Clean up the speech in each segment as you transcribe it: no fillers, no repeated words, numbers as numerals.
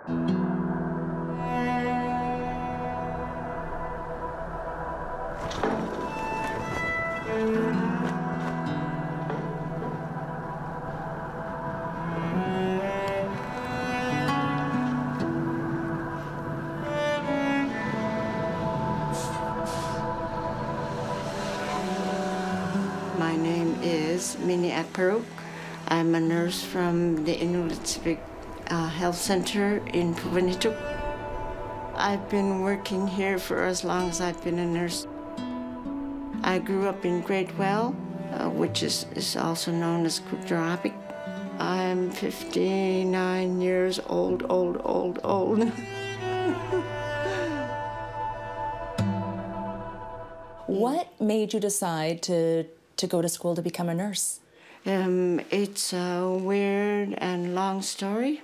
My name is Minnie Akparook. I'm a nurse from the Inuits Health Center in Beaucoup. I've been working here for as long as I've been a nurse. I grew up in Gradewell, which is also known as Cook. I'm 59 years old. What made you decide to go to school to become a nurse? It's a weird and long story.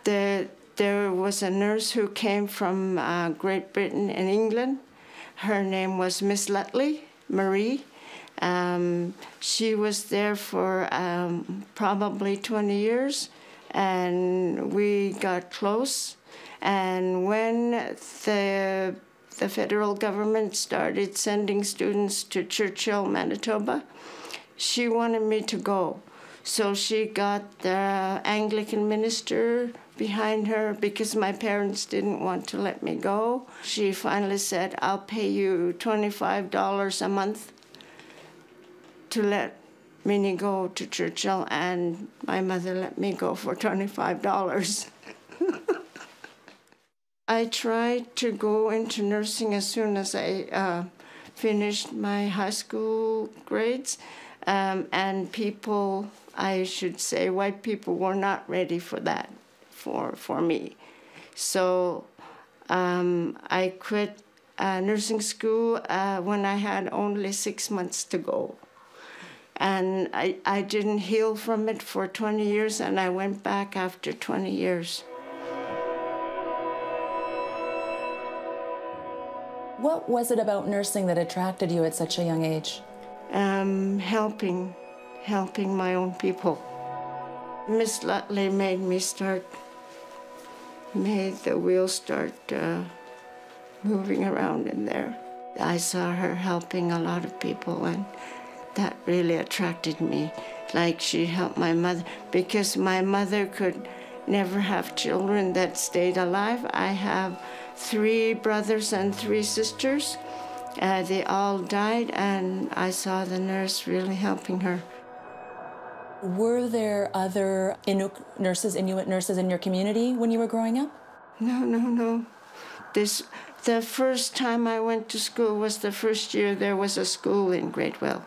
There was a nurse who came from Great Britain and England. Her name was Miss Lutley, Marie. She was there for probably 20 years, and we got close. And when the federal government started sending students to Churchill, Manitoba, she wanted me to go. So she got the Anglican minister behind her because my parents didn't want to let me go. She finally said, I'll pay you $25 a month to let Minnie go to Churchill, and my mother let me go for $25. I tried to go into nursing as soon as I finished my high school grades, and people, I should say, white people were not ready for that, for me. So I quit nursing school when I had only 6 months to go. And I didn't heal from it for 20 years, and I went back after 20 years. What was it about nursing that attracted you at such a young age? Helping my own people. Miss Lutley made the wheels start moving around in there. I saw her helping a lot of people, and that really attracted me. Like, she helped my mother, because my mother could never have children that stayed alive. I have 3 brothers and 3 sisters. They all died, and I saw the nurse really helping her. Were there other Inuit nurses in your community when you were growing up? No. The first time I went to school was the first year there was a school in Gradewell.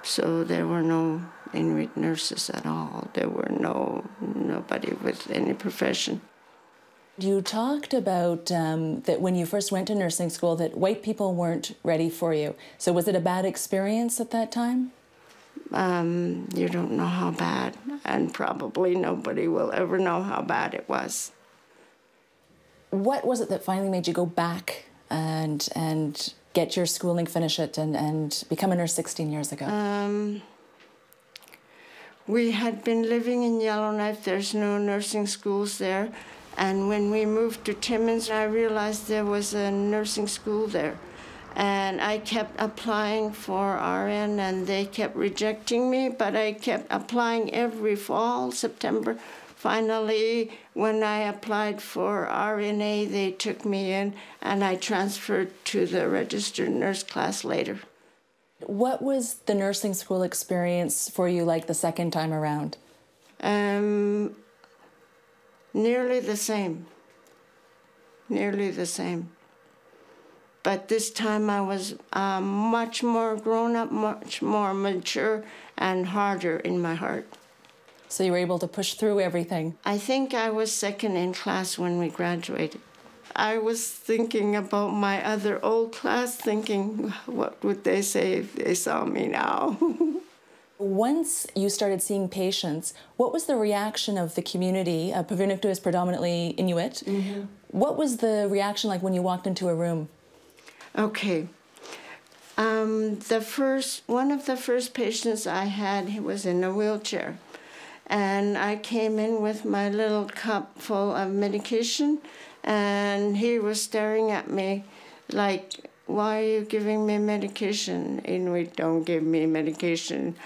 So there were no Inuit nurses at all. There were nobody with any profession. You talked about that when you first went to nursing school that white people weren't ready for you. So was it a bad experience at that time? You don't know how bad, and probably nobody will ever know how bad it was. What was it that finally made you go back and get your schooling, finish it, and become a nurse 16 years ago? We had been living in Yellowknife. There's no nursing schools there. And when we moved to Timmins, I realized there was a nursing school there. And I kept applying for RN, and they kept rejecting me, but I kept applying every fall, September. Finally, when I applied for RNA, they took me in, and I transferred to the registered nurse class later. What was the nursing school experience for you like the second time around? Nearly the same. But this time I was much more grown up, much more mature, and harder in my heart. So you were able to push through everything? I think I was second in class when we graduated. I was thinking about my other old class, thinking, what would they say if they saw me now? Once you started seeing patients, what was the reaction of the community? Pavinuktu is predominantly Inuit. Mm-hmm. What was the reaction like when you walked into a room? Okay. One of the first patients I had, he was in a wheelchair. And I came in with my little cup full of medication, and he was staring at me like, why are you giving me medication? Inuit don't give me medication.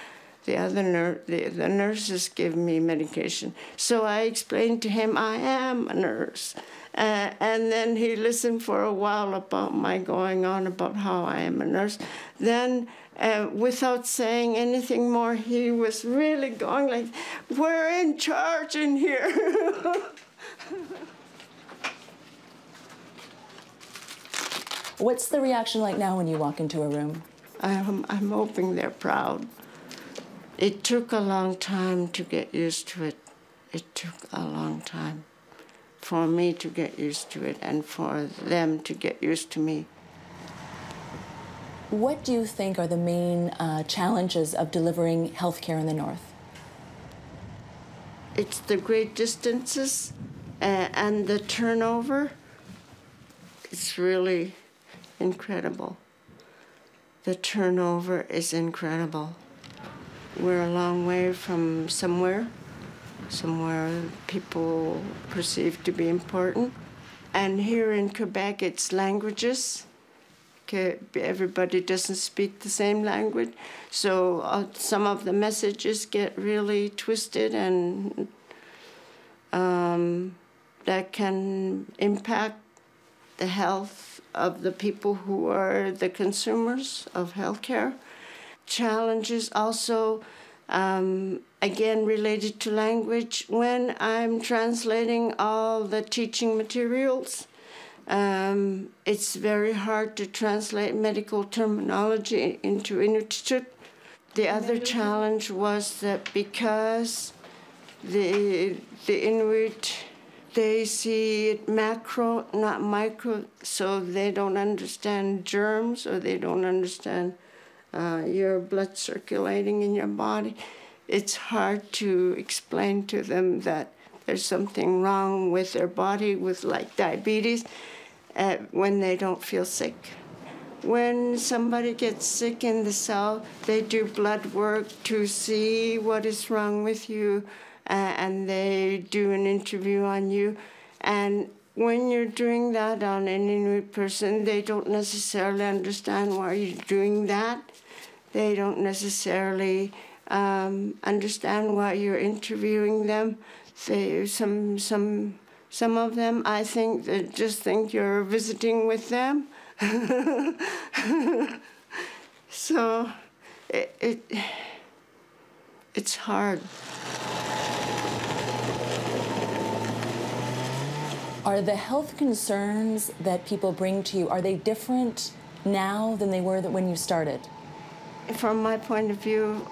The nurses give me medication. So I explained to him, I am a nurse. And then he listened for a while about my going on about how I am a nurse. Then, without saying anything more, he was really going like, we're in charge in here. What's the reaction like now when you walk into a room? I'm hoping they're proud. It took a long time to get used to it. It took a long time for me to get used to it and for them to get used to me. What do you think are the main challenges of delivering healthcare in the North? It's the great distances and the turnover. It's really incredible. The turnover is incredible. We're a long way from somewhere people perceive to be important. And here in Quebec, it's languages. Everybody doesn't speak the same language. So some of the messages get really twisted, and that can impact the health of the people who are the consumers of healthcare. Challenges also, again, related to language. When I'm translating all the teaching materials, it's very hard to translate medical terminology into Inuit. The other challenge was that because the Inuit, they see it macro, not micro, so they don't understand germs, or they don't understand your blood circulating in your body. It's hard to explain to them that there's something wrong with their body, with like diabetes, when they don't feel sick. When somebody gets sick in the South, they do blood work to see what is wrong with you, and they do an interview on you. And when you're doing that on an Inuit person, they don't necessarily understand why you're doing that. They don't necessarily understand why you're interviewing them. Some of them, I think, they just think you're visiting with them. So it's hard. Are the health concerns that people bring to you, are they different now than they were when you started? From my point of view,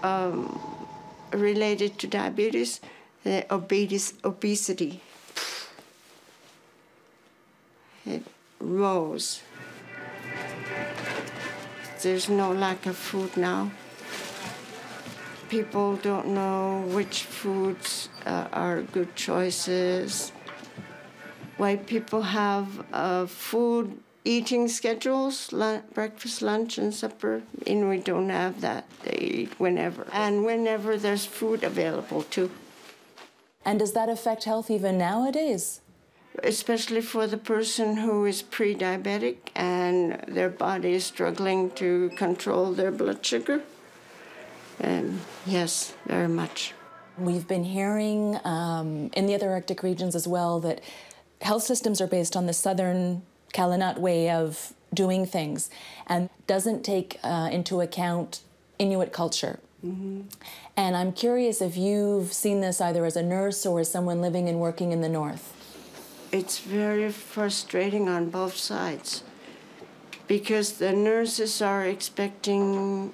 related to diabetes, obesity, it rose. There's no lack of food now. People don't know which foods are good choices. White people have food eating schedules, breakfast, lunch, and supper. Inuit don't have that. They eat whenever. And whenever there's food available, too. And does that affect health even nowadays? Especially for the person who is pre-diabetic and their body is struggling to control their blood sugar. Yes, very much. We've been hearing in the other Arctic regions as well that health systems are based on the southern Kalanut way of doing things and doesn't take into account Inuit culture. Mm-hmm. And I'm curious if you've seen this either as a nurse or as someone living and working in the North. It's very frustrating on both sides because the nurses are expecting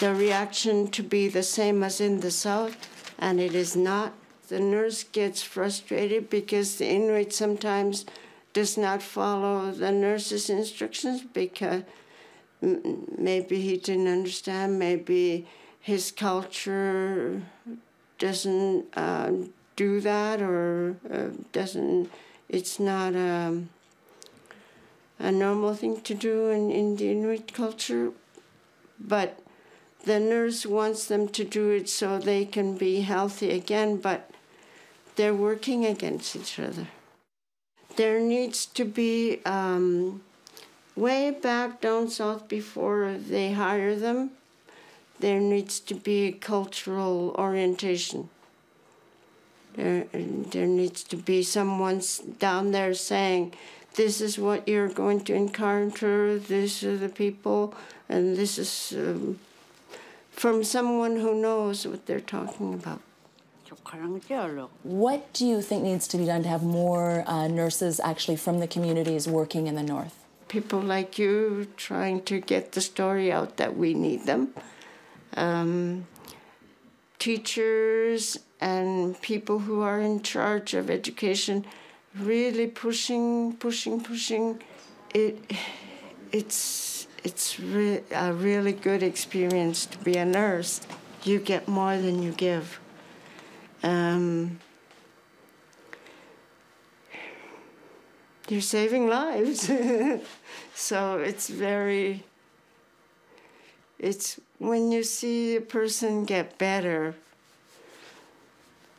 the reaction to be the same as in the South, and it is not. The nurse gets frustrated because the Inuit sometimes does not follow the nurse's instructions because maybe he didn't understand, maybe his culture doesn't do that, or it's not a normal thing to do in the Inuit culture. But the nurse wants them to do it so they can be healthy again, but they're working against each other. There needs to be, way back down south before they hire them, there needs to be cultural orientation. There needs to be someone down there saying, this is what you're going to encounter, these are the people, and this is from someone who knows what they're talking about. What do you think needs to be done to have more nurses actually from the communities working in the north? People like you trying to get the story out that we need them. Teachers and people who are in charge of education really pushing. It's a really good experience to be a nurse. You get more than you give. You're saving lives. So it's when you see a person get better,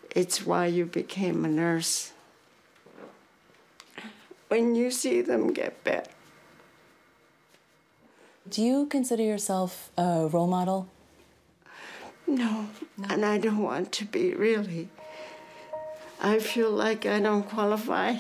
it's why you became a nurse. When you see them get better. Do you consider yourself a role model? No, and I don't want to be, really. I feel like I don't qualify.